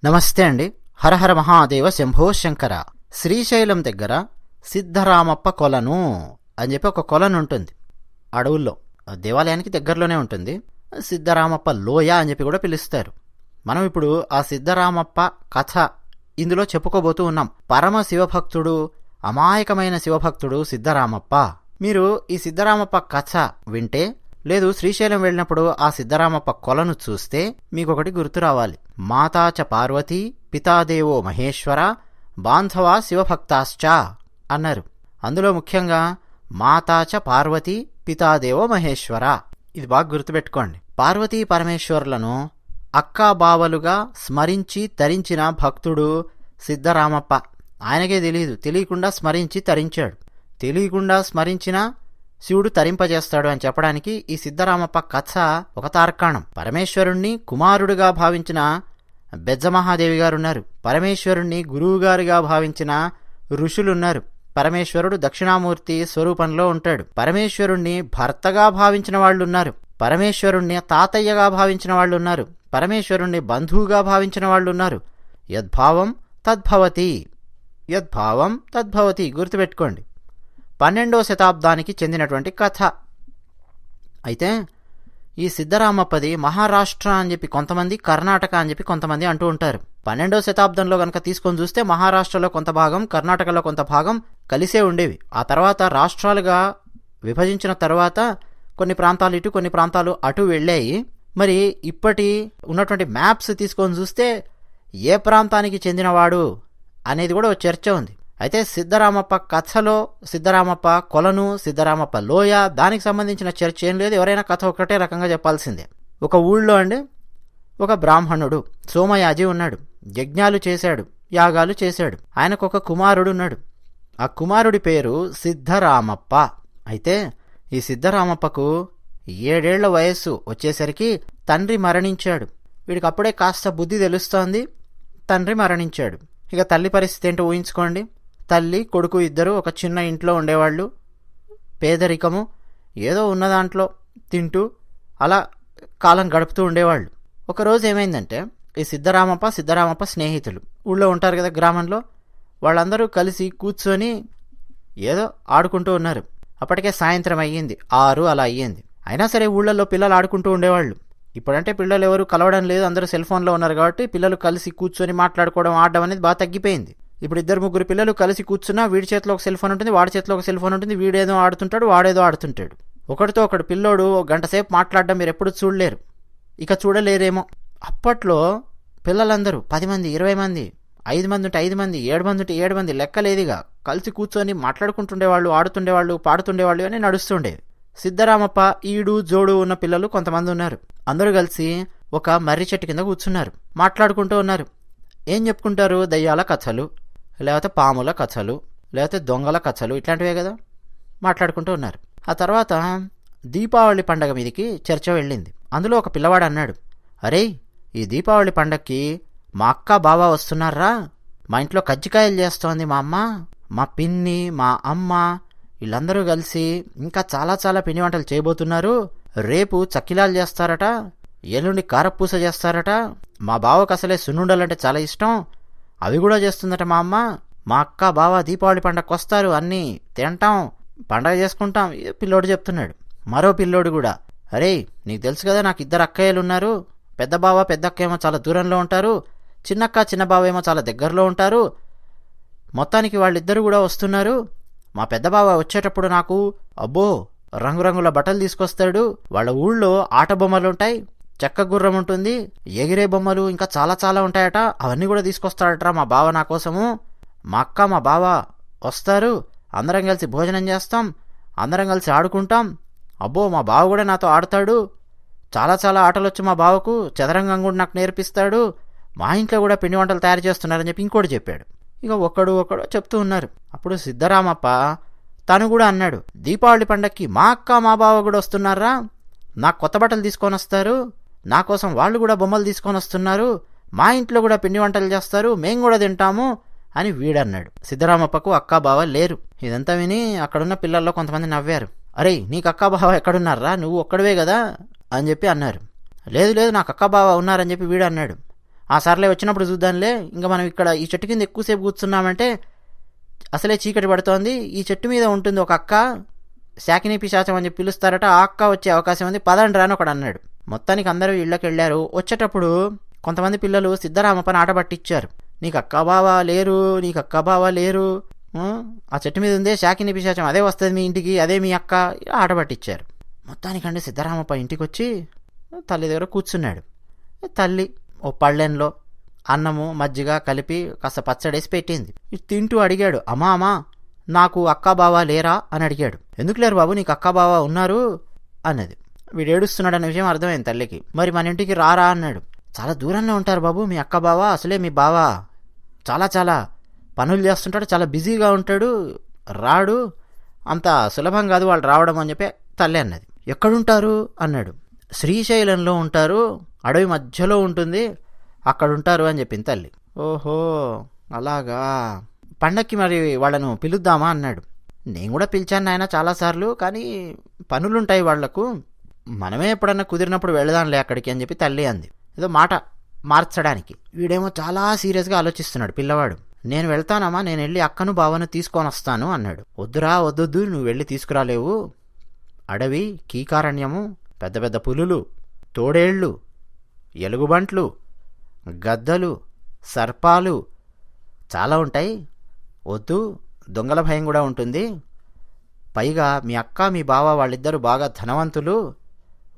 నమస్తే అండి. హరహర మహాదేవ శంభో శంకర. శ్రీశైలం దగ్గర సిద్ధరామప్ప కొలను అని చెప్పి ఒక కొలను ఉంటుంది అడవుల్లో. దేవాలయానికి దగ్గరలోనే ఉంటుంది. సిద్ధరామప్ప లోయ అని చెప్పి కూడా పిలుస్తారు. మనం ఇప్పుడు ఆ సిద్ధరామప్ప కథ ఇందులో చెప్పుకోబోతూ ఉన్నాం. పరమ శివభక్తుడు, అమాయకమైన శివభక్తుడు సిద్ధరామప్ప. మీరు ఈ సిద్ధరామప్ప కథ వింటే, లేదు శ్రీశైలం వెళ్ళినప్పుడు ఆ సిద్ధరామప్ప కొలను చూస్తే మీకొకటి గుర్తు రావాలి. మాతాచ పార్వతీ పితాదేవో మహేశ్వర బాంధవా శివభక్తాశ్చ అన్నారు. అందులో ముఖ్యంగా మాతాచ పార్వతీ పితాదేవో మహేశ్వర, ఇది బాగా గుర్తుపెట్టుకోండి. పార్వతీ పరమేశ్వరులను అక్కాబావలుగా స్మరించి తరించిన భక్తుడు సిద్ధరామప్ప. ఆయనకే తెలియకుండా స్మరించి తరించాడు. తెలియకుండా స్మరించిన శివుడు తరింపజేస్తాడు అని చెప్పడానికి ఈ సిద్ధరామప్ప కథ ఒక తార్కాణం. పరమేశ్వరుణ్ణి కుమారుడుగా భావించిన బెజ్జమహాదేవి గారున్నారు. పరమేశ్వరుణ్ణి గురువుగారుగా భావించిన ఋషులున్నారు. పరమేశ్వరుడు దక్షిణామూర్తి స్వరూపంలో ఉంటాడు. పరమేశ్వరుణ్ణి భర్తగా భావించిన వాళ్ళున్నారు. పరమేశ్వరుణ్ణి తాతయ్యగా భావించిన వాళ్ళున్నారు. పరమేశ్వరుణ్ణి బంధువుగా భావించిన వాళ్ళున్నారు. యద్భావం తద్భవతి, యద్భావం తద్భవతి గుర్తుపెట్టుకోండి. 12వ శతాబ్దానికి చెందినటువంటి కథ. అయితే ఈ సిద్ధరామప్పది మహారాష్ట్ర అని చెప్పి కొంతమంది, కర్ణాటక అని చెప్పి కొంతమంది అంటూ ఉంటారు. 12వ శతాబ్దంలో కనుక తీసుకొని చూస్తే మహారాష్ట్రలో కొంత భాగం, కర్ణాటకలో కొంత భాగం కలిసే ఉండేవి. ఆ తర్వాత రాష్ట్రాలుగా విభజించిన తర్వాత కొన్ని ప్రాంతాలు ఇటు, కొన్ని ప్రాంతాలు అటు వెళ్ళాయి. మరి ఇప్పటి ఉన్నటువంటి మ్యాప్స్ తీసుకొని చూస్తే ఏ ప్రాంతానికి చెందినవాడు అనేది కూడా ఒక చర్చ ఉంది. అయితే సిద్ధరామప్ప కథలో సిద్ధరామప్ప కొలను, సిద్ధరామప్ప లోయ, దానికి సంబంధించిన చర్చ ఏం లేదు. ఎవరైనా కథ ఒకటే రకంగా చెప్పాల్సిందే. ఒక ఊళ్ళో ఒక బ్రాహ్మణుడు సోమయాజి ఉన్నాడు. యజ్ఞాలు చేశాడు, యాగాలు చేశాడు. ఆయనకు ఒక కుమారుడు ఉన్నాడు. ఆ కుమారుడి పేరు సిద్ధరామప్ప. అయితే ఈ సిద్ధరామప్పకు 7 ఏళ్ల వయస్సు వచ్చేసరికి తండ్రి మరణించాడు. వీడికి అప్పుడే కాస్త బుద్ధి తెలుస్తోంది. తండ్రి మరణించాడు. ఇక తల్లి పరిస్థితి ఏంటో ఊహించుకోండి. తల్లి కొడుకు ఇద్దరు ఒక చిన్న ఇంట్లో ఉండేవాళ్ళు. పేదరికము, ఏదో ఉన్న దాంట్లో తింటూ అలా కాలం గడుపుతూ ఉండేవాళ్ళు. ఒకరోజు ఏమైందంటే, ఈ సిద్ధరామప్ప స్నేహితులు ఊళ్ళో ఉంటారు కదా గ్రామంలో, వాళ్ళందరూ కలిసి కూర్చొని ఏదో ఆడుకుంటూ ఉన్నారు. అప్పటికే సాయంత్రం అయ్యింది, 6 అలా అయ్యింది. అయినా సరే ఊళ్ళల్లో పిల్లలు ఆడుకుంటూ ఉండేవాళ్ళు. ఇప్పుడంటే పిల్లలు ఎవరు కలవడం లేదు, అందరూ సెల్ ఫోన్లో ఉన్నారు కాబట్టి పిల్లలు కలిసి కూర్చొని మాట్లాడుకోవడం, ఆడడం అనేది బాగా తగ్గిపోయింది. ఇప్పుడు 2-3 పిల్లలు కలిసి కూర్చున్నా వీడి చేతిలో ఒక సెల్ ఫోన్ ఉంటుంది, వాడి చేతిలో ఒక సెల్ ఫోన్ ఉంటుంది. వీడేదో ఆడుతుంటాడు, వాడేదో ఆడుతుంటాడు. ఒకటితో ఒకడు పిల్లోడు 1 గంట సేపు మాట్లాడడం మీరు ఎప్పుడు చూడలేరు, ఇక చూడలేరేమో. అప్పట్లో పిల్లలందరూ 10 మంది, 20 మంది, 5 మంది ఉంటే 5 మంది, 7 మంది ఉంటే 7 మంది, లెక్కలేదిగా కలిసి కూర్చొని మాట్లాడుకుంటుండేవాళ్ళు, ఆడుతుండేవాళ్ళు, పాడుతుండేవాళ్ళు అని నడుస్తుండేవి. సిద్ధరామప్ప ఈడు జోడు ఉన్న పిల్లలు కొంతమంది ఉన్నారు. అందరూ కలిసి ఒక మర్రి చెట్టు కింద కూర్చున్నారు, మాట్లాడుకుంటూ ఉన్నారు. ఏం చెప్పుకుంటారు? దయ్యాల కథలు, లేకపోతే పాముల కథలు, లేకపోతే దొంగల కథలు, ఇట్లాంటివే కదా మాట్లాడుకుంటూ ఉన్నారు. ఆ తర్వాత దీపావళి పండగ మీదకి చర్చ వెళ్ళింది. అందులో ఒక పిల్లవాడు అన్నాడు, అరే ఈ దీపావళి పండగకి మా అక్క బావ వస్తున్నారా, మా ఇంట్లో కజ్జికాయలు చేస్తోంది మా అమ్మ, మా పిన్ని, మా అమ్మ వీళ్ళందరూ కలిసి ఇంకా చాలా చాలా పిండి వంటలు చేయబోతున్నారు. రేపు చక్కిలాలు చేస్తారట, ఎల్లుండి కారపూస చేస్తారట. మా బావకు అసలే సున్నుండలంటే చాలా ఇష్టం, అవి కూడా చేస్తుందట మా అమ్మ. మా అక్క బావ దీపావళి పండగకు వస్తారు, అన్నీ తింటాం, పండగ చేసుకుంటాం. పిల్లోడు చెప్తున్నాడు. మరో పిల్లోడు కూడా, అరే నీకు తెలుసు కదా నాకు 2 అక్కయ్యలు ఉన్నారు, పెద్ద బావ పెద్ద అక్క ఏమో చాలా దూరంలో ఉంటారు, చిన్నక్క చిన్న బావ ఏమో చాలా దగ్గరలో ఉంటారు. మొత్తానికి వాళ్ళిద్దరు కూడా వస్తున్నారు. మా పెద్ద బావ వచ్చేటప్పుడు నాకు అబ్బో రంగురంగుల బట్టలు తీసుకొస్తాడు. వాళ్ళ ఊళ్ళో ఆట బొమ్మలుంటాయి, చెక్క గుర్రం ఉంటుంది, ఎగిరే బొమ్మలు ఇంకా చాలా చాలా ఉంటాయట, అవన్నీ కూడా తీసుకొస్తాడట మా బావ నా కోసము. మా అక్క మా బావ వస్తారు, అందరం కలిసి భోజనం చేస్తాం, అందరం కలిసి ఆడుకుంటాం. అబ్బో మా బావ కూడా నాతో ఆడతాడు, చాలా చాలా ఆటలు వచ్చు మా బావకు, చదరంగం కూడా నాకు నేర్పిస్తాడు, మా ఇంట్లో కూడా పిండి వంటలు తయారు చేస్తున్నారని చెప్పి ఇంకోటి చెప్పాడు. ఇక ఒకడు చెప్తూ ఉన్నారు. అప్పుడు సిద్ధరామప్ప తను కూడా అన్నాడు, దీపావళి పండక్కి మా అక్క మా బావ కూడా వస్తున్నారా, నాకు కొత్త బట్టలు తీసుకొని వస్తారు, నా కోసం వాళ్ళు కూడా బొమ్మలు తీసుకొని వస్తున్నారు, మా ఇంట్లో కూడా పిండి వంటలు చేస్తారు, మేం కూడా తింటాము అని వీడన్నాడు. సిద్ధరామప్పకు అక్క బావ లేరు. ఇదంతా విని అక్కడున్న పిల్లల్లో కొంతమంది నవ్వారు. అరే నీకు అక్క బావ ఎక్కడున్నారా, నువ్వు ఒక్కడవే కదా అని చెప్పి అన్నారు. లేదు లేదు నాకు అక్క బావ ఉన్నారని చెప్పి వీడు అన్నాడు. ఆ సర్లే వచ్చినప్పుడు చూద్దాంలే, ఇంకా మనం ఇక్కడ ఈ చెట్టు కింద ఎక్కువసేపు కూర్చున్నామంటే అసలే చీకటి పడుతోంది, ఈ చెట్టు మీద ఉంటుంది ఒక అక్క, శాకిని పిశాచం అని చెప్పి పిలుస్తారట, ఆ అక్క వచ్చే అవకాశం ఉంది, పదండి రాని ఒకడు అన్నాడు. మొత్తానికి అందరూ ఇళ్ళకి వెళ్ళారు. వచ్చేటప్పుడు కొంతమంది పిల్లలు సిద్ధరామప్పని ఆట పట్టించారు. నీకు అక్క బావా లేరు, నీకు అక్క బావా లేరు, ఆ చెట్టు మీద ఉందే శాకిని పిశాచం, అదే వస్తుంది మీ ఇంటికి, అదే మీ అక్క, ఆట పట్టించారు. మొత్తానికంటే సిద్ధరామప్ప ఇంటికి వచ్చి తల్లి దగ్గర కూర్చున్నాడు. తల్లి ఓ పళ్ళెంలో అన్నము మజ్జిగ కలిపి కాస్త పచ్చడేసి పెట్టింది. ఇది తింటూ అడిగాడు, అమ్మా నాకు అక్కా బావా లేరా అని అడిగాడు. ఎందుకు లేరు బాబు, నీకు అక్కా బావా ఉన్నారు అన్నది. వీడు ఏడుస్తున్నాడు అనే విషయం అర్థమైంది తల్లికి. మరి మన ఇంటికి రారా అన్నాడు. చాలా దూరంలో ఉంటారు బాబు మీ అక్క బావా, అసలే మీ బావా చాలా చాలా పనులు చేస్తుంటాడు, చాలా బిజీగా ఉంటాడు, రాడు, అంత సులభం కాదు వాళ్ళు రావడం అని చెప్పి తల్లి అన్నది. ఎక్కడుంటారు అన్నాడు. శ్రీశైలంలో ఉంటారు, అడవి మధ్యలో ఉంటుంది, అక్కడుంటారు అని చెప్పింది తల్లి. ఓహో అలాగా, పండక్కి మరి వాళ్ళను పిలుద్దామా అన్నాడు. నేను కూడా పిలిచాను నాయన చాలాసార్లు, కానీ పనులుంటాయి వాళ్లకు, మనమే ఎప్పుడన్నా కుదిరినప్పుడు వెళదాంలే అక్కడికి అని చెప్పి తల్లి అంది, ఏదో మాట మార్చడానికి. వీడేమో చాలా సీరియస్గా ఆలోచిస్తున్నాడు పిల్లవాడు. నేను వెళ్తానమ్మా, నేను వెళ్ళి అక్కను బావను తీసుకొని వస్తాను అన్నాడు. వద్దురా వద్దొద్దు, నువ్వు వెళ్ళి తీసుకురాలేవు, అడవి కీకారణ్యము, పెద్ద పెద్ద పులులు, తోడేళ్ళు, ఎలుగుబంట్లు, గద్దలు, సర్పాలు చాలా ఉంటాయి, వద్దు, దొంగల భయం కూడా ఉంటుంది, పైగా మీ అక్క మీ బావ వాళ్ళిద్దరూ బాగా ధనవంతులు,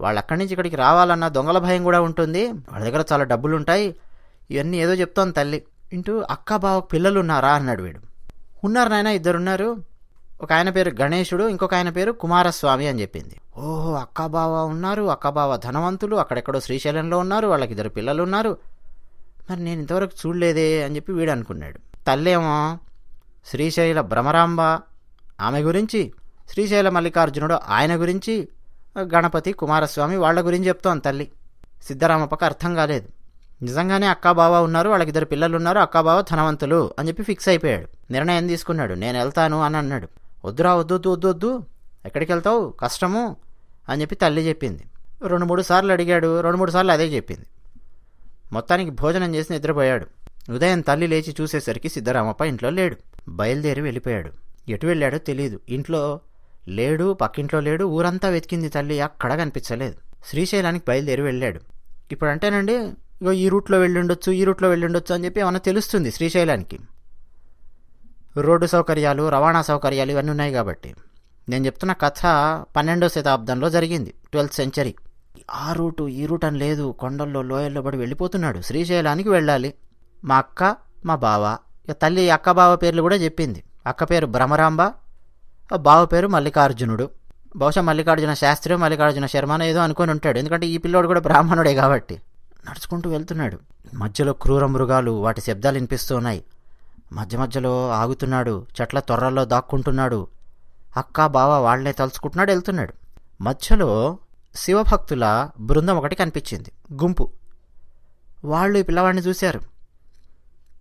వాళ్ళు అక్కడి నుంచి ఇక్కడికి రావాలన్నా దొంగల భయం కూడా ఉంటుంది, వాళ్ళ దగ్గర చాలా డబ్బులుంటాయి, ఇవన్నీ ఏదో చెప్తోంది తల్లి. ఇంటూ అక్క బావకు పిల్లలు ఉన్నారా అన్నాడు వీడు. ఉన్నారు నాయన, ఇద్దరున్నారు, ఒక ఆయన పేరు గణేశుడు, ఇంకొక ఆయన పేరు కుమారస్వామి అని చెప్పింది. ఓహో అక్క బావ ఉన్నారు, అక్క బావ ధనవంతులు, అక్కడెక్కడో శ్రీశైలంలో ఉన్నారు, వాళ్ళకి ఇద్దరు పిల్లలు ఉన్నారు, మరి నేను ఇంతవరకు చూడలేదే అని చెప్పి వీడు అనుకున్నాడు. తల్లేమో శ్రీశైల భ్రమరాంబ ఆమె గురించి, శ్రీశైల మల్లికార్జునుడు ఆయన గురించి, గణపతి కుమారస్వామి వాళ్ళ గురించి చెప్తోంది తల్లి. సిద్ధరామప్పకి అర్థం కాలేదు. నిజంగానే అక్కా బావ ఉన్నారు, వాళ్ళకి ఇద్దరు పిల్లలు ఉన్నారు, అక్కా బావ ధనవంతులు అని చెప్పి ఫిక్స్ అయిపోయాడు. నిర్ణయం తీసుకున్నాడు, నేను వెళ్తాను అని అన్నాడు. వద్దురా వద్దు, ఎక్కడికి వెళ్తావు, కష్టము అని చెప్పి తల్లి చెప్పింది. 2-3 సార్లు అడిగాడు, 2-3 సార్లు అదే చెప్పింది. మొత్తానికి భోజనం చేసి నిద్రపోయాడు. ఉదయం తల్లి లేచి చూసేసరికి సిద్ధరామప్ప ఇంట్లో లేడు. బయలుదేరి వెళ్ళిపోయాడు. ఎటు వెళ్ళాడో తెలియదు, ఇంట్లో లేడు, పక్కింట్లో లేడు, ఊరంతా వెతికింది తల్లి, అక్కడ కనిపించలేదు. శ్రీశైలానికి బయలుదేరి వెళ్ళాడు. ఇప్పుడు అంటేనండి ఇగో ఈ రూట్లో వెళ్ళుండొచ్చు, ఈ రూట్లో వెళ్ళుండొచ్చు అని చెప్పి ఏమన్నా తెలుస్తుంది శ్రీశైలానికి. రోడ్డు సౌకర్యాలు, రవాణా సౌకర్యాలు ఇవన్నీ ఉన్నాయి కాబట్టి. నేను చెప్తున్న కథ 12వ శతాబ్దంలో జరిగింది, 12th century. ఆ రూటు ఈ రూట్ అని లేదు, కొండల్లో లోయల్లో పడి వెళ్ళిపోతున్నాడు, శ్రీశైలానికి వెళ్ళాలి. మా అక్క మా బావ, ఇక తల్లి అక్క బావ పేర్లు కూడా చెప్పింది. అక్క పేరు భ్రమరాంబ, బావ పేరు మల్లికార్జునుడు. బహుశా మల్లికార్జున శాస్త్రి, మల్లికార్జున శర్మనో ఏదో అనుకొని ఉంటాడు, ఎందుకంటే ఈ పిల్లోడు కూడా బ్రాహ్మణుడే కాబట్టి. నడుచుకుంటూ వెళ్తున్నాడు. మధ్యలో క్రూర మృగాలు, వాటి శబ్దాలు వినిపిస్తూ ఉన్నాయి. మధ్య మధ్యలో ఆగుతున్నాడు, చెట్ల తొర్రల్లో దాక్కుంటున్నాడు. అక్క బావ వాళ్లనే తలుచుకుంటున్నాడు, వెళ్తున్నాడు. మధ్యలో శివభక్తుల బృందం ఒకటి కనిపించింది, గుంపు. వాళ్ళు ఈ పిల్లవాడిని చూశారు.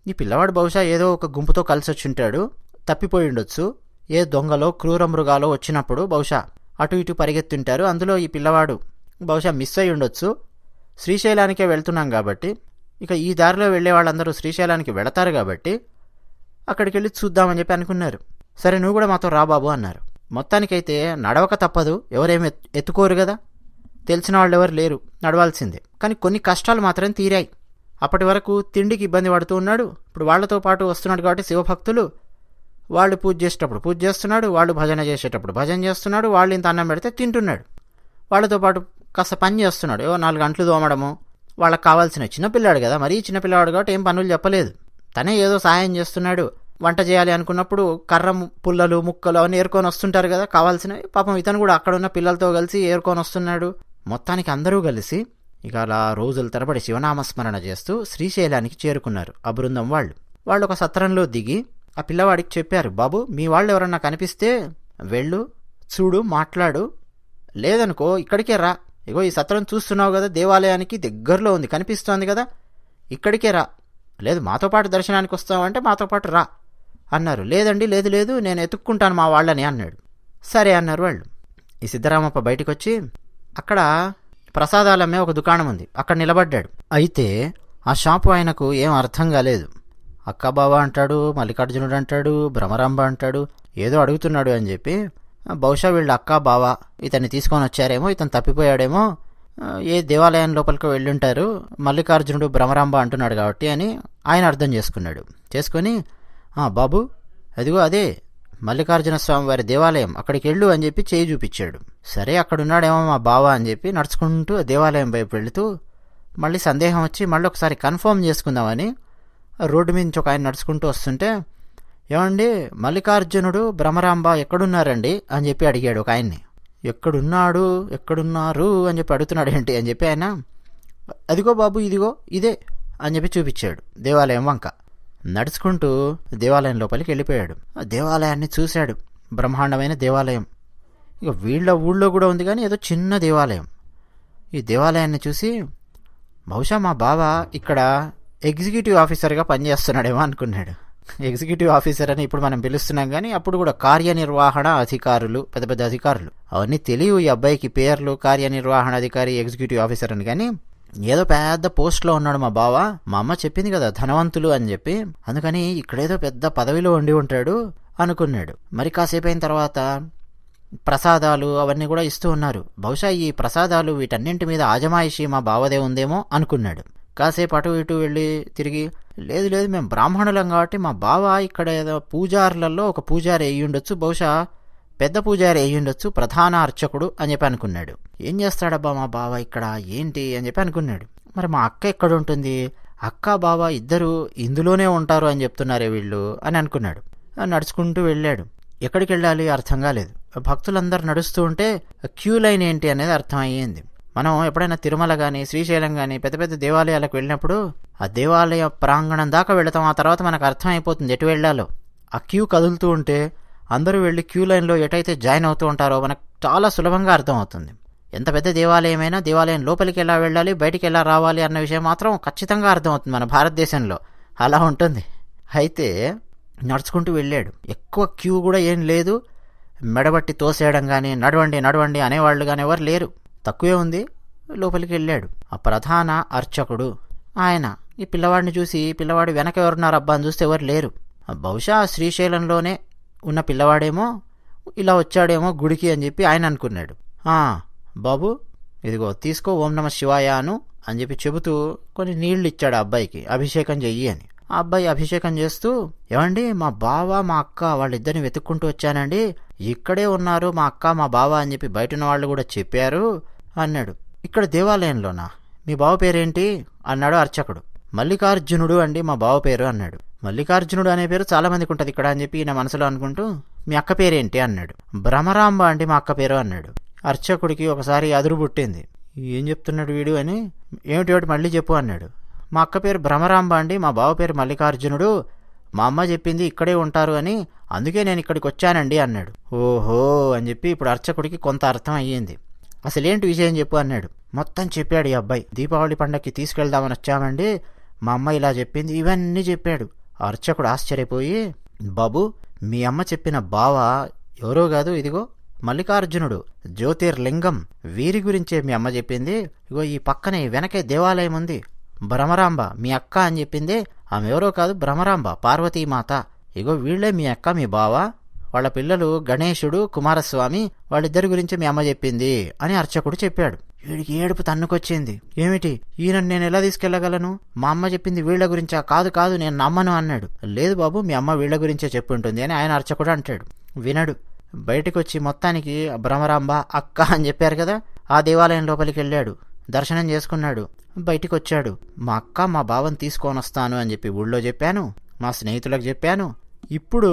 ఈ పిల్లవాడు బహుశా ఏదో ఒక గుంపుతో కలిసి వచ్చి ఉంటాడు, తప్పిపోయి ఉండొచ్చు, ఏ దొంగలో క్రూర మృగాలో వచ్చినప్పుడు బహుశా అటు ఇటు పరిగెత్తుంటారు, అందులో ఈ పిల్లవాడు బహుశా మిస్ అయి ఉండొచ్చు. శ్రీశైలానికే వెళ్తున్నాం కాబట్టి, ఇక ఈ దారిలో వెళ్ళే వాళ్ళందరూ శ్రీశైలానికి వెళతారు కాబట్టి అక్కడికి వెళ్ళి చూద్దామని చెప్పి అనుకున్నారు. సరే నువ్వు కూడా మాతో రా బాబు అన్నారు. మొత్తానికైతే నడవక తప్పదు, ఎవరేమి ఎత్తుకోరు కదా, తెలిసిన వాళ్ళు ఎవరు లేరు, నడవాల్సిందే. కానీ కొన్ని కష్టాలు మాత్రం తీరాయి. అప్పటి వరకు తిండికి ఇబ్బంది పడుతూ ఉన్నాడు, ఇప్పుడు వాళ్లతో పాటు వస్తున్నాడు కాబట్టి శివభక్తులు, వాళ్ళు పూజ చేసేటప్పుడు పూజ చేస్తున్నాడు, వాళ్ళు భజన చేసేటప్పుడు భజన చేస్తున్నాడు, వాళ్ళు ఇంత అన్నం పెడితే తింటున్నాడు, వాళ్ళతో పాటు కాస్త పని చేస్తున్నాడు, 4 గంటలు తోమడము, వాళ్ళకి కావాల్సిన చిన్నపిల్లాడు కదా, మరీ చిన్నపిల్లాడు కాబట్టి ఏం పనులు చెప్పలేదు, తనే ఏదో సహాయం చేస్తున్నాడు. వంట చేయాలి అనుకున్నప్పుడు కర్ర పుల్లలు ముక్కలు అవన్నీ ఏరుకొని వస్తుంటారు కదా కావాల్సినవి, పాపం ఇతను కూడా అక్కడున్న పిల్లలతో కలిసి ఏరుకొని వస్తున్నాడు. మొత్తానికి అందరూ కలిసి ఇక అలా రోజుల తరబడి శివనామస్మరణ చేస్తూ శ్రీశైలానికి చేరుకున్నారు ఆ బృందం వాళ్ళు. వాళ్ళు ఒక సత్రంలో దిగి ఆ పిల్లవాడికి చెప్పారు, బాబు మీ వాళ్ళు ఎవరన్నా కనిపిస్తే వెళ్ళు, చూడు, మాట్లాడు, లేదనుకో ఇక్కడికే రా, ఇగో ఈ సత్రం చూస్తున్నావు కదా, దేవాలయానికి దగ్గరలో ఉంది, కనిపిస్తోంది కదా, ఇక్కడికే రా, లేదు మాతో పాటు దర్శనానికి వస్తావంటే మాతో పాటు రా అన్నారు. లేదండి లేదు నేను ఎత్తుక్కుంటాను మా వాళ్ళని అన్నాడు. సరే అన్నారు వాళ్ళు. ఈ సిద్ధరామప్ప బయటికి వచ్చి అక్కడ ప్రసాదాలమ్మే ఒక దుకాణం ఉంది, అక్కడ నిలబడ్డాడు. అయితే ఆ షాపు ఆయనకు ఏం అర్థం కాలేదు. అక్క బావ అంటాడు, మల్లికార్జునుడు అంటాడు, భ్రమరాంబ అంటాడు, ఏదో అడుగుతున్నాడు అని చెప్పి బహుశా వీళ్ళు అక్క బావ ఇతన్ని తీసుకొని వచ్చారేమో, ఇతను తప్పిపోయాడేమో, ఏ దేవాలయం లోపలికి వెళ్ళుంటారు, మల్లికార్జునుడు భ్రమరాంబ అంటున్నాడు కాబట్టి అని ఆయన అర్థం చేసుకొని బాబు అదిగో అదే మల్లికార్జున స్వామి వారి దేవాలయం, అక్కడికి వెళ్ళు అని చెప్పి చేయి చూపించాడు. సరే అక్కడున్నాడేమో మా బావ అని చెప్పి నడుచుకుంటూ దేవాలయం వైపు వెళుతూ మళ్ళీ సందేహం వచ్చి మళ్ళీ ఒకసారి కన్ఫర్మ్ చేసుకుందామని రోడ్డు మీద నుంచి ఒక ఆయన నడుచుకుంటూ వస్తుంటే, ఏమండి మల్లికార్జునుడు భ్రమరాంబ ఎక్కడున్నారండి అని చెప్పి అడిగాడు ఒక ఆయన్ని. ఎక్కడున్నారు అని చెప్పి అడుగుతున్నాడు ఏంటి అని చెప్పి ఆయన, అదిగో బాబు ఇదిగో ఇదే అని చెప్పి చూపించాడు దేవాలయం వంక. నడుచుకుంటూ దేవాలయం లోపలికి వెళ్ళిపోయాడు. ఆ దేవాలయాన్ని చూశాడు. బ్రహ్మాండమైన దేవాలయం. ఇక వీళ్ళ ఊళ్ళో కూడా ఉంది కానీ ఏదో చిన్న దేవాలయం. ఈ దేవాలయాన్ని చూసి బహుశా మా బావ ఇక్కడ ఎగ్జిక్యూటివ్ ఆఫీసర్గా పనిచేస్తున్నాడేమో అనుకున్నాడు. ఎగ్జిక్యూటివ్ ఆఫీసర్ అని ఇప్పుడు మనం పిలుస్తున్నాం కానీ అప్పుడు కూడా కార్యనిర్వహణ అధికారులు, పెద్ద పెద్ద అధికారులు, అవన్నీ తెలియవు ఈ అబ్బాయికి పేర్లు, కార్యనిర్వహణ అధికారి, ఎగ్జిక్యూటివ్ ఆఫీసర్ అని. కానీ ఏదో పెద్ద పోస్ట్లో ఉన్నాడు మా బావ. మా అమ్మ చెప్పింది కదా ధనవంతులు అని చెప్పి, అందుకని ఇక్కడేదో పెద్ద పదవిలో ఉండి ఉంటాడు అనుకున్నాడు. మరి కాసేపు అయిన తర్వాత ప్రసాదాలు అవన్నీ కూడా ఇస్తూ ఉన్నారు. బహుశా ఈ ప్రసాదాలు వీటన్నింటి మీద ఆజమాయిషి మా బావదే ఉందేమో అనుకున్నాడు. కాసేపు అటు ఇటు వెళ్ళి తిరిగి, లేదు మేము బ్రాహ్మణులం కాబట్టి మా బావ ఇక్కడ ఏదో పూజారులలో ఒక పూజారి అయ్యి ఉండొచ్చు, బహుశా పెద్ద పూజారి అయ్యి ఉండొచ్చు, ప్రధాన అర్చకుడు అని చెప్పి అనుకున్నాడు. ఏం చేస్తాడబ్బా మా బావ ఇక్కడ ఏంటి అని చెప్పి అనుకున్నాడు. మరి మా అక్క ఎక్కడుంటుంది, అక్క బావ ఇద్దరు ఇందులోనే ఉంటారు అని చెప్తున్నారే వీళ్ళు అని అనుకున్నాడు. నడుచుకుంటూ వెళ్ళాడు. ఎక్కడికి వెళ్ళాలి అర్థం కాలేదు. భక్తులందరూ నడుస్తూ ఉంటే క్యూ లైన్ ఏంటి అనేది అర్థం అయ్యింది. మనం ఎప్పుడైనా తిరుమల కానీ శ్రీశైలం కానీ పెద్ద పెద్ద దేవాలయాలకు వెళ్ళినప్పుడు ఆ దేవాలయ ప్రాంగణం దాకా వెళతాం, ఆ తర్వాత మనకు అర్థమైపోతుంది ఎటు వెళ్ళాలో. ఆ క్యూ కదులుతూ ఉంటే అందరూ వెళ్ళి క్యూ లైన్లో ఎటైతే జాయిన్ అవుతూ ఉంటారో మనకు చాలా సులభంగా అర్థమవుతుంది. ఎంత పెద్ద దేవాలయమైనా దేవాలయం లోపలికి ఎలా వెళ్ళాలి, బయటికి ఎలా రావాలి అన్న విషయం మాత్రం ఖచ్చితంగా అర్థమవుతుంది మన భారతదేశంలో. అలా ఉంటుంది. అయితే నడుచుకుంటూ వెళ్ళాడు. ఎక్కువ క్యూ కూడా ఏం లేదు. మెడబట్టి తోసేయడం కానీ నడవండి అనేవాళ్ళు కానీ ఎవరు లేరు, తక్కువే ఉంది. లోపలికి వెళ్ళాడు. ఆ ప్రధాన అర్చకుడు ఆయన ఈ పిల్లవాడిని చూసి, పిల్లవాడు వెనక ఎవరున్నారు అబ్బా అని చూస్తే ఎవరు లేరు. బహుశా శ్రీశైలంలోనే ఉన్న పిల్లవాడేమో ఇలా వచ్చాడేమో గుడికి అని చెప్పి ఆయన అనుకున్నాడు. బాబు ఇదిగో తీసుకో ఓం నమ శివాయ అని చెప్పి చెబుతూ కొన్ని నీళ్లు ఇచ్చాడు ఆ అబ్బాయికి, అభిషేకం చెయ్యి అని. ఆ అబ్బాయి అభిషేకం చేస్తూ, ఏమండి మా బావ మా అక్క వాళ్ళిద్దరిని వెతుక్కుంటూ వచ్చానండి, ఇక్కడే ఉన్నారు మా అక్క మా బావ అని చెప్పి బయట ఉన్న వాళ్ళు కూడా చెప్పారు అన్నాడు. ఇక్కడ దేవాలయంలోనా, మీ బావ పేరేంటి అన్నాడు అర్చకుడు. మల్లికార్జునుడు అండి మా బావ పేరు అన్నాడు. మల్లికార్జునుడు అనే పేరు చాలా మందికి ఉంటుంది ఇక్కడ అని చెప్పి ఈయన మనసులో అనుకుంటూ, మీ అక్క పేరేంటి అన్నాడు. భ్రమరాంబ అండి మా అక్క పేరు అన్నాడు. అర్చకుడికి ఒకసారి అదురు పుట్టింది. ఏం చెప్తున్నాడు వీడు అని. ఏమిటి మళ్ళీ చెప్పు అన్నాడు. మా అక్క పేరు భ్రమరాంబ అండి, మా బావ పేరు మల్లికార్జునుడు, మా అమ్మ చెప్పింది ఇక్కడే ఉంటారు అని, అందుకే నేను ఇక్కడికి వచ్చానండి అన్నాడు. ఓహో అని చెప్పి ఇప్పుడు అర్చకుడికి కొంత అర్థం అయ్యింది. అసలేంటి విషయం చెప్పు అన్నాడు. మొత్తం చెప్పాడు ఈ అబ్బాయి. దీపావళి పండగకి తీసుకెళ్దామని వచ్చామండి, మా అమ్మ ఇలా చెప్పింది, ఇవన్నీ చెప్పాడు. అర్చకుడు ఆశ్చర్యపోయి, బాబు మీ అమ్మ చెప్పిన బావ ఎవరో కాదు, ఇదిగో మల్లికార్జునుడు, జ్యోతిర్లింగం, వీరి గురించే మీ అమ్మ చెప్పింది. ఇగో ఈ పక్కనే వెనకే దేవాలయం ఉంది, భ్రమరాంబ మీ అక్క అని చెప్పింది, ఆమె ఎవరో కాదు భ్రమరాంబ, పార్వతీమాత. ఇగో వీళ్లే మీ అక్క మీ బావ, వాళ్ళ పిల్లలు గణేశుడు కుమారస్వామి, వాళ్ళిద్దరి గురించి మీ అమ్మ చెప్పింది అని అర్చకుడు చెప్పాడు. వీడికి ఏడుపు తన్నుకొచ్చింది. ఏమిటి ఈయన నేను ఎలా తీసుకెళ్లగలను, మా అమ్మ చెప్పింది వీళ్ల గురించా, కాదు నేను నమ్మను అన్నాడు. లేదు బాబు మీ అమ్మ వీళ్ల గురించే చెప్పుంటుంది అని ఆయన అర్చకుడు అంటాడు. వినడు. బయటకు వచ్చి మొత్తానికి భ్రమరాంబ అక్క అని చెప్పారు కదా, ఆ దేవాలయం లోపలికి వెళ్ళాడు, దర్శనం చేసుకున్నాడు, బయటికి వచ్చాడు. మా అక్క మా బావని తీసుకొని వస్తాను అని చెప్పి ఊళ్ళో చెప్పాను, మా స్నేహితులకు చెప్పాను. ఇప్పుడు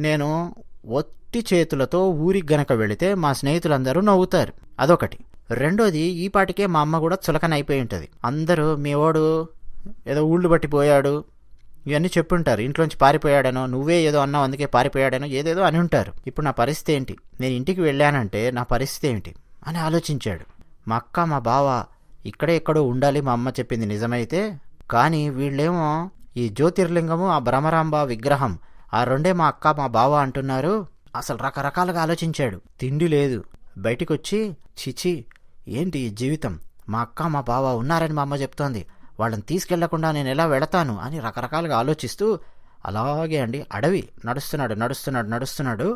నేను ఒట్టి చేతులతో ఊరికి గనక వెళితే మా స్నేహితులందరూ నవ్వుతారు, అదొకటి. రెండోది, ఈ పాటికే మా అమ్మ కూడా చులకన అయిపోయి ఉంటుంది. అందరూ మీ వాడు ఏదో ఊళ్ళు పట్టిపోయాడు ఇవన్నీ చెప్పుంటారు, ఇంట్లోంచి పారిపోయాడనో, నువ్వే ఏదో అన్నావు అందుకే పారిపోయాడనో ఏదేదో అని ఉంటారు. ఇప్పుడు నా పరిస్థితి ఏంటి, నేను ఇంటికి వెళ్ళానంటే నా పరిస్థితి ఏమిటి అని ఆలోచించాడు. మా అక్క మా బావ ఇక్కడే ఎక్కడో ఉండాలి, మా అమ్మ చెప్పింది నిజమైతే. కానీ వీళ్ళేమో ఈ జ్యోతిర్లింగము ఆ భ్రమరాంబ విగ్రహం ఆ రెండే మా అక్క మా బావ అంటున్నారు. అసలు రకరకాలుగా ఆలోచించాడు. తిండి లేదు. బయటికొచ్చి చిచి ఏంటి ఈ జీవితం, మా అక్క మా బావ ఉన్నారని మా అమ్మ చెప్తోంది, వాళ్ళని తీసుకెళ్లకుండా నేను ఎలా వెళతాను అని రకరకాలుగా ఆలోచిస్తూ అలాగే అండి అడవి నడుస్తున్నాడు.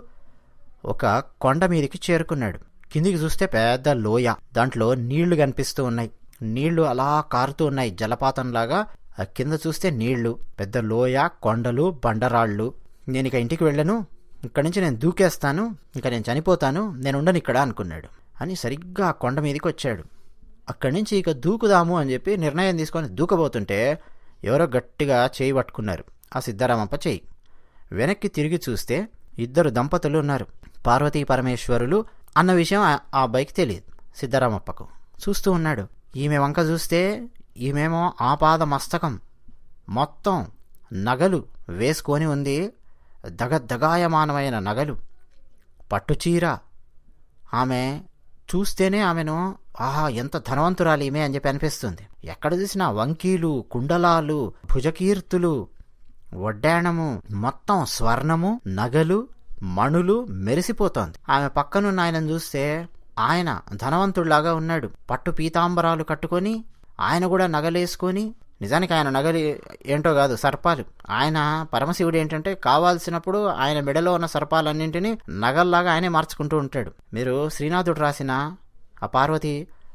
ఒక కొండ మీదకి చేరుకున్నాడు. కిందికి చూస్తే పెద్ద లోయ, దాంట్లో నీళ్లు కనిపిస్తూ ఉన్నాయి. నీళ్లు అలా కారుతూ ఉన్నాయి జలపాతంలాగా. కింద చూస్తే నీళ్లు, పెద్ద లోయ, కొండలు, బండరాళ్ళు. నేను ఇక ఇంటికి వెళ్ళను, ఇక్కడి నుంచి నేను దూకేస్తాను, ఇంకా నేను చనిపోతాను, నేను ఉండను ఇక్కడ అనుకున్నాడు. అని సరిగ్గా ఆ కొండ మీదకి వచ్చాడు. అక్కడి నుంచి ఇక దూకుదాము అని చెప్పి నిర్ణయం తీసుకొని దూకబోతుంటే ఎవరో గట్టిగా చేయి పట్టుకున్నారు. ఆ సిద్ధరామప్ప చేయి. వెనక్కి తిరిగి చూస్తే 2 దంపతులు ఉన్నారు, పార్వతీ పరమేశ్వరులు అన్న విషయం ఆ బైక్ తెలియదు సిద్ధరామప్పకు. చూస్తూ ఉన్నాడు. ఈమె వంక చూస్తే ఈమెమో ఆపాద మస్తకం మొత్తం నగలు వేసుకొని ఉంది, దగదగాయమానమైన నగలు, పట్టుచీర. ఆమె చూస్తేనే ఆమెను ఆహా ఎంత ధనవంతురాలు ఈమె అని చెప్పి అనిపిస్తుంది. ఎక్కడ చూసినా వంకీలు, కుండలాలు, భుజకీర్తులు, వడ్డాణము, మొత్తం స్వర్ణము, నగలు, మణులు మెరిసిపోతోంది. ఆమె పక్కనున్న ఆయనను చూస్తే ఆయన ధనవంతుడిలాగా ఉన్నాడు. పట్టు పీతాంబరాలు కట్టుకొని ఆయన కూడా నగలేసుకొని, నిజానికి ఆయన నగలి ఏంటో కాదు, సర్పాలు. ఆయన పరమశివుడు ఏంటంటే కావాల్సినప్పుడు ఆయన మెడలో ఉన్న సర్పాలన్నింటినీ నగల్లాగా ఆయనే మార్చుకుంటూ ఉంటాడు. మీరు శ్రీనాథుడు రాసిన ఆ పార్వతి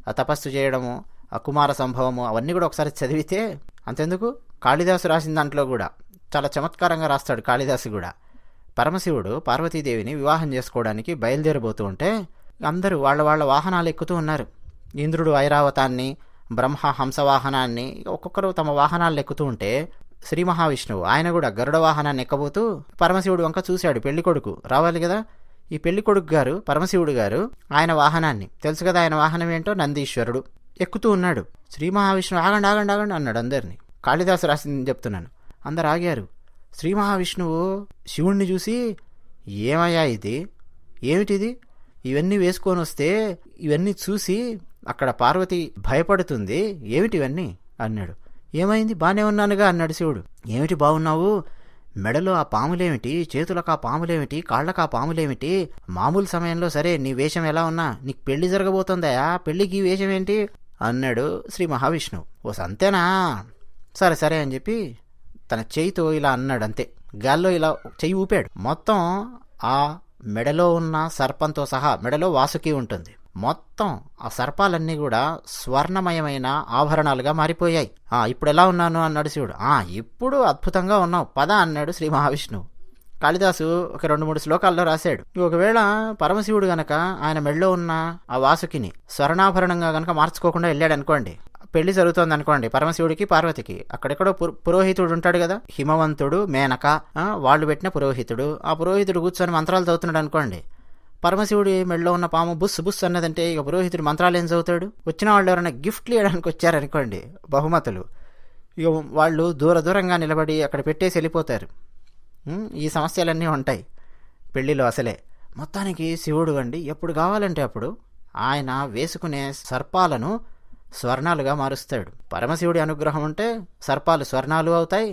ఆ తపస్సు చేయడము, ఆ కుమార సంభవము అవన్నీ కూడా ఒకసారి చదివితే, అంతెందుకు కాళిదాసు రాసిన దాంట్లో కూడా చాలా చమత్కారంగా రాస్తాడు కాళిదాసు కూడా. పరమశివుడు పార్వతీదేవిని వివాహం చేసుకోవడానికి బయలుదేరబోతూ ఉంటే అందరూ వాళ్ళ వాహనాలు ఎక్కుతూ ఉన్నారు. ఇంద్రుడు ఐరావతాన్ని, బ్రహ్మ హంసవాహనాన్ని, ఒక్కొక్కరు తమ వాహనాలు ఎక్కుతూ ఉంటే శ్రీ మహావిష్ణువు ఆయన కూడా గరుడ వాహనాన్ని ఎక్కబోతూ పరమశివుడు వంక చూశాడు. పెళ్లికొడుకు రావాలి కదా, ఈ పెళ్లికొడుకు గారు పరమశివుడు గారు ఆయన వాహనాన్ని, తెలుసు కదా ఆయన వాహనం ఏంటో, నందీశ్వరుడు, ఎక్కుతూ ఉన్నాడు. శ్రీ మహావిష్ణువు ఆగండి ఆగండి ఆగండి అన్నాడు అందరినీ. కాళిదాసు రాసింది చెప్తున్నాను. అందరు ఆగారు. శ్రీ మహావిష్ణువు శివుణ్ణి చూసి, ఏమయ్యా ఇది, ఏమిటిది, ఇవన్నీ వేసుకొని వస్తే ఇవన్నీ చూసి అక్కడ పార్వతి భయపడుతుంది, ఏమిటివన్నీ అన్నాడు. ఏమైంది, బానే ఉన్నానుగా అన్నాడు శివుడు. ఏమిటి బాగున్నావు, మెడలో ఆ పాములేమిటి, చేతులకు ఆ పాములేమిటి, కాళ్ళకు ఆ పాములేమిటి, మామూలు సమయంలో సరే నీ వేషం ఎలా ఉన్నా, నీకు పెళ్లి జరగబోతుందయా, పెళ్లికి వేషం ఏంటి అన్నాడు శ్రీ మహావిష్ణువు. ఓ సంతేనా, సరే సరే అని చెప్పి తన చేయితో ఇలా అన్నాడు. అంతే, గాల్లో ఇలా చెయ్యి ఊపాడు. మొత్తం ఆ మెడలో ఉన్న సర్పంతో సహా, మెడలో వాసుకి ఉంటుంది, మొత్తం ఆ సర్పాలన్నీ కూడా స్వర్ణమయమైన ఆభరణాలుగా మారిపోయాయి. ఇప్పుడు ఎలా ఉన్నాను అన్నాడు శివుడు. ఇప్పుడు అద్భుతంగా ఉన్నావు, పద అన్నాడు శ్రీ మహావిష్ణువు. కాళిదాసు ఒక 2-3 శ్లోకాల్లో రాశాడు. ఒకవేళ పరమశివుడు గనక ఆయన మెడలో ఉన్న ఆ వాసుకిని స్వర్ణాభరణంగా గనక మార్చుకోకుండా వెళ్ళాడు అనుకోండి, పెళ్లి జరుగుతోంది అనుకోండి పరమశివుడికి పార్వతికి, అక్కడెక్కడో పురోహితుడు ఉంటాడు కదా, హిమవంతుడు, మేనక, వాళ్ళు పెట్టిన పురోహితుడు, ఆ పురోహితుడు కూర్చొని మంత్రాలు చదువుతున్నాడు అనుకోండి, పరమశివుడి మెడలో ఉన్న పాము బుస్ బుస్ అన్నదంటే ఇక పురోహితుడు మంత్రాలు ఏం చదువుతాడు. వచ్చిన వాళ్ళు ఎవరైనా గిఫ్ట్లు ఇవ్వడానికి వచ్చారనుకోండి, బహుమతులు, ఇక వాళ్ళు దూరంగా నిలబడి అక్కడ పెట్టేసి వెళ్ళిపోతారు. ఈ సమస్యలన్నీ ఉంటాయి పెళ్లిలో. అసలే మొత్తానికి శివుడు అండి ఎప్పుడు కావాలంటే అప్పుడు ఆయన వేసుకునే సర్పాలను స్వర్ణాలుగా మారుస్తాడు. పరమశివుడి అనుగ్రహం ఉంటే సర్పాలు స్వర్ణాలు అవుతాయి,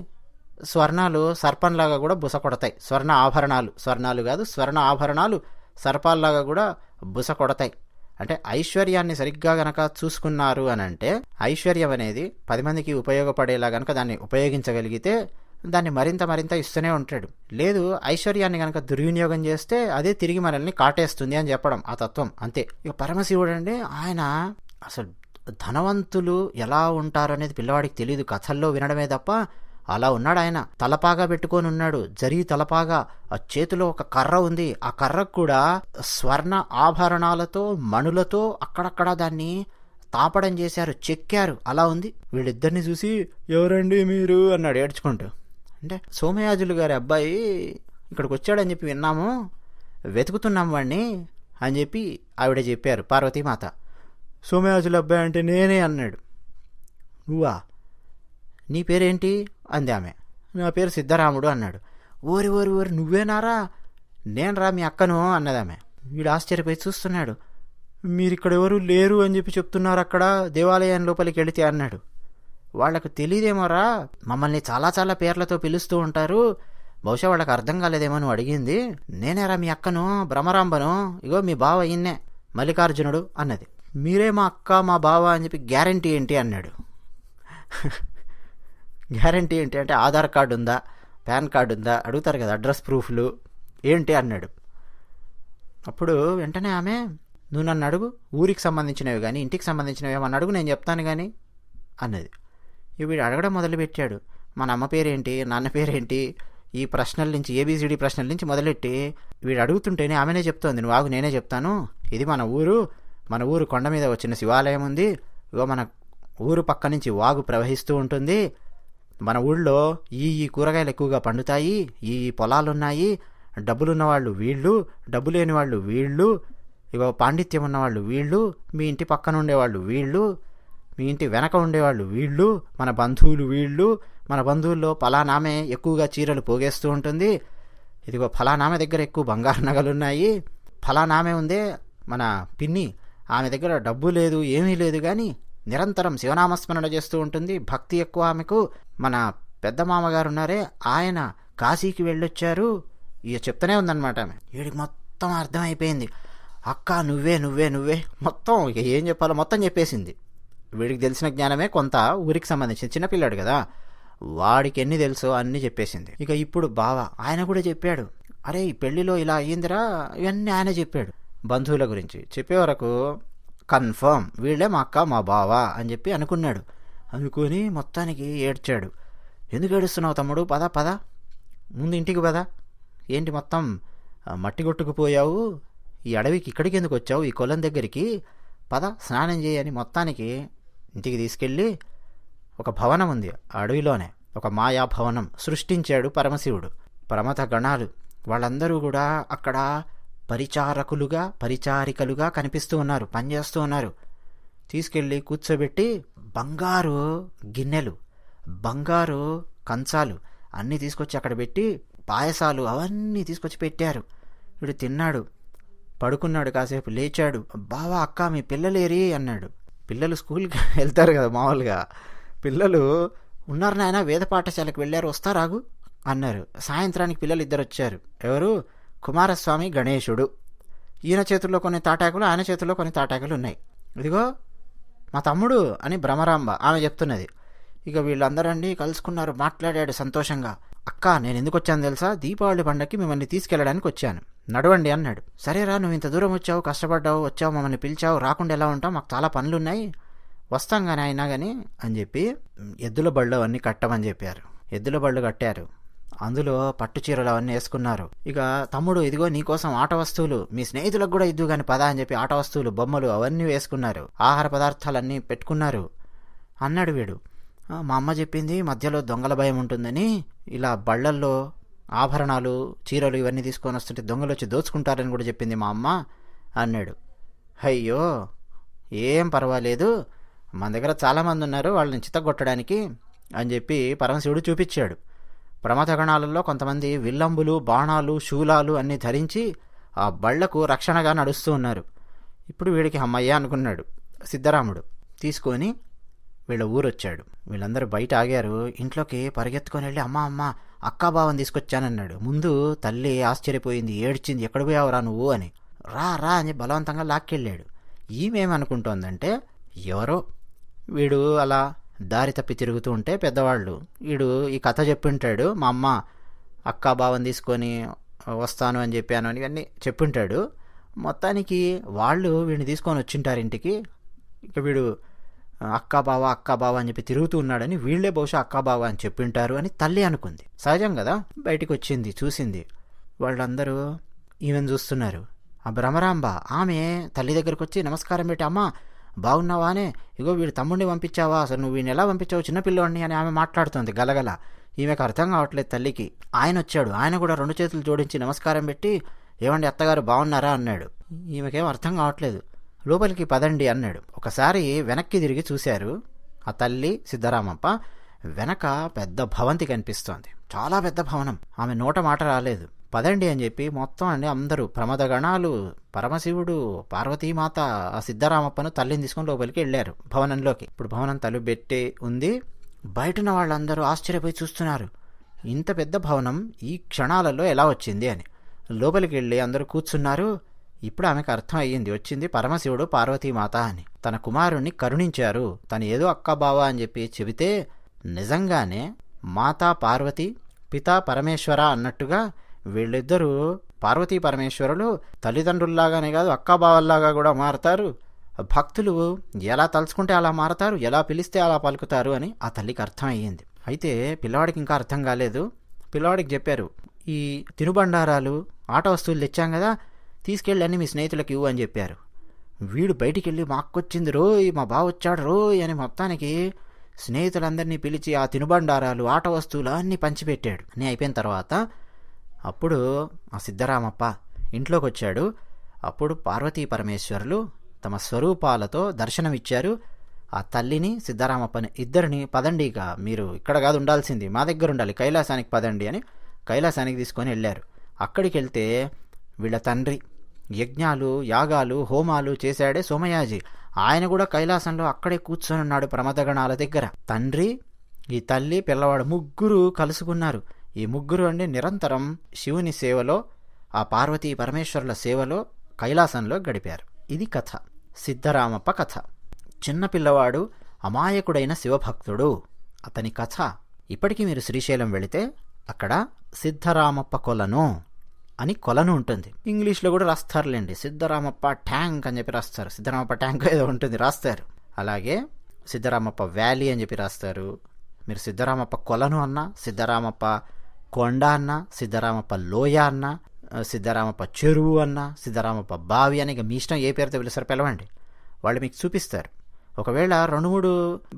స్వర్ణాలు సర్పంలాగా కూడా బుస కొడతాయి. స్వర్ణ ఆభరణాలు, స్వర్ణాలు కాదు స్వర్ణ ఆభరణాలు సర్పాల్లాగా కూడా బుస కొడతాయి. అంటే ఐశ్వర్యాన్ని సరిగ్గా గనక చూసుకున్నారు అని అంటే, ఐశ్వర్యం అనేది 10 మందికి ఉపయోగపడేలా గనక దాన్ని ఉపయోగించగలిగితే దాన్ని మరింత ఇస్తూనే ఉంటాడు. లేదు ఐశ్వర్యాన్ని గనక దుర్వినియోగం చేస్తే అదే తిరిగి మనల్ని కాటేస్తుంది అని చెప్పడం ఆ తత్వం. అంతే. ఇక పరమశివుడు అండి ఆయన అసలు ధనవంతులు ఎలా ఉంటారు అనేది పిల్లవాడికి తెలియదు, కథల్లో వినడమే తప్ప. అలా ఉన్నాడు ఆయన. తలపాగా పెట్టుకొని ఉన్నాడు, జరీ తలపాగా. ఆ చేతిలో ఒక కర్ర ఉంది, ఆ కర్రకు కూడా స్వర్ణ ఆభరణాలతో మణులతో అక్కడక్కడ దాన్ని తాపడం చేశారు, చెక్కారు, అలా ఉంది. వీళ్ళిద్దరిని చూసి ఎవరండి మీరు అన్నాడు ఏడ్చుకుంటూ. అంటే సోమయాజులు గారి అబ్బాయి ఇక్కడికి వచ్చాడని చెప్పి విన్నాము, వెతుకుతున్నాం వాడిని అని చెప్పి ఆవిడ చెప్పారు పార్వతీమాత. సోమయాజుల అబ్బాయి అంటే నేనే అన్నాడు. నువ్వా, నీ పేరేంటి అంది ఆమె. నా పేరు సిద్ధరాముడు అన్నాడు. ఓరి నువ్వేనారా, నేను రా మీ అక్కను అన్నది ఆమె. వీడు ఆశ్చర్యపోయి చూస్తున్నాడు. మీరిక్కడ ఎవరు లేరు అని చెప్పి చెప్తున్నారు అక్కడ దేవాలయం లోపలికి వెళితే అన్నాడు. వాళ్లకు తెలియదేమోరా, మమ్మల్ని చాలా పేర్లతో పిలుస్తూ ఉంటారు, బహుశా వాళ్ళకి అర్థం కాలేదేమో నువ్వు అడిగింది. నేనేరా మీ అక్కను, భ్రమరాంబను, ఇగో మీ బావ ఈయన్నే మల్లికార్జునుడు అన్నది. మీరే మా అక్క మా బావ అని చెప్పి గ్యారంటీ ఏంటి అన్నాడు. గ్యారంటీ ఏంటి అంటే ఆధార్ కార్డు ఉందా, పాన్ కార్డు ఉందా అడుగుతారు కదా, అడ్రస్ ప్రూఫ్లు ఏంటి అన్నాడు. అప్పుడు వెంటనే ఆమె, నువ్వు నన్ను అడుగు, ఊరికి సంబంధించినవి కానీ ఇంటికి సంబంధించినవి ఏమన్నా అడుగు, నేను చెప్తాను కానీ అన్నది. వీడు అడగడం మొదలుపెట్టాడు. మన అమ్మ పేరేంటి, నాన్న పేరేంటి, ఈ ప్రశ్నల నుంచి ఏబిసిడి ప్రశ్నల నుంచి మొదలెట్టి వీడు అడుగుతుంటేనే ఆమెనే చెప్తోంది, నువ్వు ఆగు నేనే చెప్తాను, ఇది మన ఊరు కొండ మీద వచ్చిన శివాలయం ఉంది, ఇగో మన ఊరు పక్క నుంచి వాగు ప్రవహిస్తూ ఉంటుంది, మన ఊళ్ళో ఈ కూరగాయలు ఎక్కువగా పండుతాయి, ఈ పొలాలున్నాయి, డబ్బులున్న వాళ్ళు వీళ్ళు, డబ్బు లేని వాళ్ళు వీళ్ళు, ఇగో పాండిత్యం ఉన్నవాళ్ళు వీళ్ళు, మీ ఇంటి పక్కన ఉండేవాళ్ళు వీళ్ళు, మీ ఇంటి వెనక ఉండేవాళ్ళు వీళ్ళు, మన బంధువులు వీళ్ళు, మన బంధువుల్లో ఫలానామె ఎక్కువగా చీరలు పోగేస్తూ ఉంటుంది, ఇదిగో ఫలానామె దగ్గర ఎక్కువ బంగారు నగలున్నాయి, ఫలానామె ఉందే మన పిన్ని, ఆమె దగ్గర డబ్బు లేదు ఏమీ లేదు కానీ నిరంతరం శివనామస్మరణ చేస్తూ ఉంటుంది, భక్తి ఎక్కువ ఆమెకు, మన పెద్ద మామగారు ఉన్నారే ఆయన కాశీకి వెళ్ళొచ్చారు, ఇక చెప్తూనే ఉందన్నమాట ఆమె. వీడికి మొత్తం అర్థమైపోయింది. అక్క నువ్వే నువ్వే నువ్వే మొత్తం ఇక ఏం చెప్పాలో మొత్తం చెప్పేసింది. వీడికి తెలిసిన జ్ఞానమే కొంత, ఊరికి సంబంధించింది, చిన్నపిల్లాడు కదా వాడికి ఎన్ని తెలుసో అన్నీ చెప్పేసింది. ఇక ఇప్పుడు బావ ఆయన కూడా చెప్పాడు, అరే ఈ పెళ్లిలో ఇలా అయ్యిందిరా, ఇవన్నీ ఆయన చెప్పాడు. బంధువుల గురించి చెప్పే వరకు కన్ఫర్మ్ వీళ్ళే మా అక్క మా బావ అని చెప్పి అనుకున్నాడు. అనుకుని మొత్తానికి ఏడ్చాడు. ఎందుకు ఏడుస్తున్నావు తమ్ముడు, పద పద ముందు ఇంటికి పద, ఏంటి మొత్తం మట్టి కొట్టుకుపోయావు, ఈ అడవికి ఇక్కడికి ఎందుకు వచ్చావు, ఈ కొలం దగ్గరికి పద స్నానం చేయని మొత్తానికి ఇంటికి తీసుకెళ్ళి ఒక భవనం ఉంది ఆ అడవిలోనే, ఒక మాయా భవనం సృష్టించాడు పరమశివుడు. ప్రమథ గణాలు వాళ్ళందరూ కూడా అక్కడ పరిచారికలుగా కనిపిస్తూ ఉన్నారు, పనిచేస్తూ ఉన్నారు. తీసుకెళ్ళి కూర్చోబెట్టి బంగారు గిన్నెలు, బంగారు కంచాలు అన్నీ తీసుకొచ్చి అక్కడ పెట్టి పాయసాలు అవన్నీ తీసుకొచ్చి పెట్టారు. వీడు తిన్నాడు, పడుకున్నాడు, కాసేపు లేచాడు. బావా అక్క మీ పిల్లలేరి అన్నాడు. పిల్లలు స్కూల్కి వెళ్తారు కదా మామూలుగా, పిల్లలు ఉన్నారు నాయన, వేద పాఠశాలకు వెళ్ళారు, వస్తారాగు అన్నారు. సాయంత్రానికి పిల్లలు ఇద్దరు వచ్చారు. ఎవరు, కుమారస్వామి గణేశుడు. ఈయన చేతుల్లో కొన్ని తాటాకులు, ఆయన చేతుల్లో కొన్ని తాటాకులు ఉన్నాయి. ఇదిగో మా తమ్ముడు అని భ్రమరాంబ ఆమె చెప్తున్నది. ఇక వీళ్ళందరండి కలుసుకున్నారు, మాట్లాడాడు సంతోషంగా. అక్క నేను ఎందుకు వచ్చాను తెలుసా, దీపావళి పండగకి మిమ్మల్ని తీసుకెళ్ళడానికి వచ్చాను, నడవండి అన్నాడు. సరేరా నువ్వు ఇంత దూరం వచ్చావు, కష్టపడ్డావు, వచ్చావు, మమ్మల్ని పిలిచావు, రాకుండా ఎలా ఉంటావు, మాకు చాలా పనులున్నాయి, వస్తాం కానీ అయినా కానీ అని చెప్పి ఎద్దుల బళ్ళు అవన్నీ కట్టమని చెప్పారు. ఎద్దుల బళ్ళు కట్టారు, అందులో పట్టు చీరలు అవన్నీ వేసుకున్నారు. ఇక తమ్ముడు ఇదిగో నీకోసం ఆట వస్తువులు, మీ స్నేహితులకు కూడా ఇద్దు కానీ పదా అని చెప్పి ఆట వస్తువులు, బొమ్మలు అవన్నీ వేసుకున్నారు, ఆహార పదార్థాలన్నీ పెట్టుకున్నారు అన్నాడు వీడు. మా అమ్మ చెప్పింది మధ్యలో దొంగల భయం ఉంటుందని, ఇలా బళ్ళల్లో ఆభరణాలు చీరలు ఇవన్నీ తీసుకొని వస్తుంటే దొంగలు వచ్చి దోచుకుంటారని కూడా చెప్పింది మా అమ్మ అన్నాడు. అయ్యో ఏం పర్వాలేదు, మన దగ్గర చాలామంది ఉన్నారు వాళ్ళని చిత్తగొట్టడానికి అని చెప్పి పరమశివుడు చూపించాడు. ప్రమథగణాలలో కొంతమంది విల్లంబులు, బాణాలు, శూలాలు అన్నీ ధరించి ఆ బళ్లకు రక్షణగా నడుస్తూ ఉన్నారు. ఇప్పుడు వీడికి అమ్మయ్య అనుకున్నాడు. సిద్ధరాముడు తీసుకొని వీళ్ళ ఊరొచ్చాడు. వీళ్ళందరూ బయట ఆగారు. ఇంట్లోకి పరిగెత్తుకొని వెళ్ళి అమ్మ అక్కా బావని తీసుకొచ్చానన్నాడు. ముందు తల్లి ఆశ్చర్యపోయింది, ఏడ్చింది, ఎక్కడ పోయావురా నువ్వు అని. రా అని బలవంతంగా లాక్కెళ్ళాడు. ఈమెమనుకుంటోందంటే ఎవరో వీడు అలా దారి తప్పి తిరుగుతూ ఉంటే పెద్దవాళ్ళు, వీడు ఈ కథ చెప్పింటాడు, మా అమ్మ అక్కా బావని తీసుకొని వస్తాను అని చెప్పాను అని ఇవన్నీ చెప్పింటాడు. మొత్తానికి వాళ్ళు వీడిని తీసుకొని వచ్చింటారు ఇంటికి. ఇక వీడు అక్కా బావ అని చెప్పి తిరుగుతూ ఉన్నాడని వీళ్లే బహుశా అక్కా బావ అని చెప్పింటారు అని తల్లి అనుకుంది. సహజం కదా, బయటికి వచ్చింది, చూసింది. వాళ్ళందరూ ఈమెను చూస్తున్నారు. ఆ భ్రమరాంబ ఆమె తల్లి దగ్గరకు వచ్చి నమస్కారం పెట్టి, అమ్మ బాగున్నావానే, ఇగో వీడు తమ్ముడిని పంపించావా, అసలు నువ్వు వీడిని ఎలా పంపించావు చిన్నపిల్లోడిని అని ఆమె మాట్లాడుతుంది గలగల. ఈమెకు అర్థం కావట్లేదు తల్లికి. ఆయన వచ్చాడు, ఆయన కూడా 2 చేతులు జోడించి నమస్కారం పెట్టి, ఏమండి అత్తగారు బాగున్నారా అన్నాడు. ఈమెకేం అర్థం కావట్లేదు. లోపలికి పదండి అన్నాడు. ఒకసారి వెనక్కి తిరిగి చూశారు ఆ తల్లి సిద్ధరామప్ప. వెనక పెద్ద భవంతి కనిపిస్తోంది, చాలా పెద్ద భవనం. ఆమె నోట మాట రాలేదు. పదండి అని చెప్పి మొత్తం అండి అందరూ ప్రమథగణాలు, పరమశివుడు, పార్వతీమాత, ఆ సిద్ధరామప్పను తల్లిని తీసుకొని లోపలికి వెళ్ళారు భవనంలోకి. ఇప్పుడు భవనం తలుపు పెట్టి ఉంది. బయటన వాళ్ళందరూ ఆశ్చర్యపోయి చూస్తున్నారు, ఇంత పెద్ద భవనం ఈ క్షణాలలో ఎలా వచ్చింది అని. లోపలికి వెళ్ళి అందరూ కూర్చున్నారు. ఇప్పుడు ఆమెకు అర్థం అయ్యింది, వచ్చింది పరమశివుడు పార్వతీమాత అని. తన కుమారుణ్ణి కరుణించారు, తను ఏదో అక్క బావ అని చెప్పి చెబితే నిజంగానే మాతా పార్వతి పితా పరమేశ్వర అన్నట్టుగా వీళ్ళిద్దరూ పార్వతీ పరమేశ్వరులు తల్లిదండ్రుల్లాగానే కాదు అక్కాబావల్లాగా కూడా మారతారు. భక్తులు ఎలా తలుచుకుంటే అలా మారతారు, ఎలా పిలిస్తే అలా పలుకుతారు అని ఆ తల్లికి అర్థం అయ్యింది. అయితే పిల్లవాడికి ఇంకా అర్థం కాలేదు. పిల్లవాడికి చెప్పారు, ఈ తినుబండారాలు ఆట వస్తువులు తెచ్చాం కదా, తీసుకెళ్ళి అన్ని మీ స్నేహితులకు ఇవ్వు అని చెప్పారు. వీడు బయటికి వెళ్ళి మా అక్కొచ్చింది రోయ్, మా బావ వచ్చాడు రోయ్ అని మొత్తానికి స్నేహితులందరినీ పిలిచి ఆ తినుబండారాలు ఆట వస్తువులు అన్నీ పంచిపెట్టాడు. అన్నీ అయిపోయిన తర్వాత అప్పుడు ఆ సిద్ధరామప్ప ఇంట్లోకి వచ్చాడు. అప్పుడు పార్వతీ పరమేశ్వరులు తమ స్వరూపాలతో దర్శనమిచ్చారు. ఆ తల్లిని సిద్ధరామప్పని ఇద్దరిని పదండిగా మీరు ఇక్కడ కాదు ఉండాల్సింది, మా దగ్గర ఉండాలి, కైలాసానికి పదండి అని కైలాసానికి తీసుకొని వెళ్ళారు. అక్కడికి వెళ్తే వీళ్ళ తండ్రి యజ్ఞాలు యాగాలు హోమాలు చేశాడే సోమయాజి, ఆయన కూడా కైలాసంలో అక్కడే కూర్చొని ఉన్నాడు ప్రమదగణాల దగ్గర. తండ్రి, ఈ తల్లి, పిల్లవాడు ముగ్గురు కలుసుకున్నారు. ఈ ముగ్గురు అండి నిరంతరం శివుని సేవలో, ఆ పార్వతీ పరమేశ్వరుల సేవలో కైలాసంలో గడిపారు. ఇది కథ, సిద్ధరామప్ప కథ. చిన్న పిల్లవాడు అమాయకుడైన శివభక్తుడు, అతని కథ. ఇప్పటికీ మీరు శ్రీశైలం వెళితే అక్కడ సిద్ధరామప్ప కొలను అని కొలను ఉంటుంది. ఇంగ్లీష్లో కూడా రాస్తారులేండి, సిద్ధరామప్ప ట్యాంక్ అని చెప్పి రాస్తారు, సిద్ధరామప్ప ట్యాంక్ ఏదో ఉంటుంది రాస్తారు. అలాగే సిద్ధరామప్ప వ్యాలీ అని చెప్పి రాస్తారు. మీరు సిద్ధరామప్ప కొలను అన్నా, సిద్ధరామప్ప కొండ అన్నా, సిద్ధరామప్ప లోయ అన్నా, సిద్ధరామప్ప చెరువు అన్నా, సిద్ధరామప్ప బావి అని ఇక మీ ఇష్టం ఏ పేరుతో పిలుస్తారు పిలవండి, వాళ్ళు మీకు చూపిస్తారు. ఒకవేళ 2-3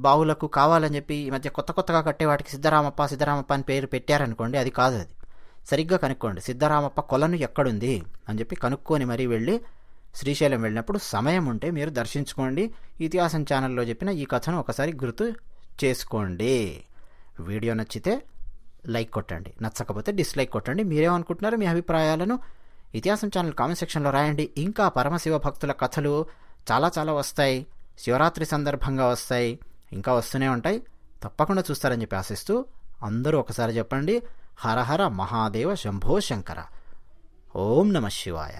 బావులకు కావాలని చెప్పి ఈ మధ్య కొత్తగా కట్టే వాటికి సిద్ధరామప్ప సిద్ధరామప్ప అని పేరు పెట్టారనుకోండి, అది కాదు. అది సరిగ్గా కనుక్కోండి, సిద్ధరామప్ప కొలను ఎక్కడుంది అని చెప్పి కనుక్కొని మరీ వెళ్ళి శ్రీశైలం వెళ్ళినప్పుడు సమయం ఉంటే మీరు దర్శించుకోండి. ఇతిహాసం ఛానల్లో చెప్పిన ఈ కథను ఒకసారి గుర్తు చేసుకోండి. వీడియో నచ్చితే లైక్ కొట్టండి, నచ్చకపోతే డిస్లైక్ కొట్టండి. మీరేమనుకుంటున్నారో మీ అభిప్రాయాలను ఇతిహాసం ఛానల్ కామెంట్ సెక్షన్లో రాయండి. ఇంకా పరమశివ భక్తుల కథలు చాలా చాలా వస్తాయి, శివరాత్రి సందర్భంగా వస్తాయి, ఇంకా వస్తూనే ఉంటాయి. తప్పకుండా చూస్తారని చెప్పి ఆశిస్తూ అందరూ ఒకసారి చెప్పండి, హర హర మహాదేవ శంభో శంకర. ఓం నమః శివాయ.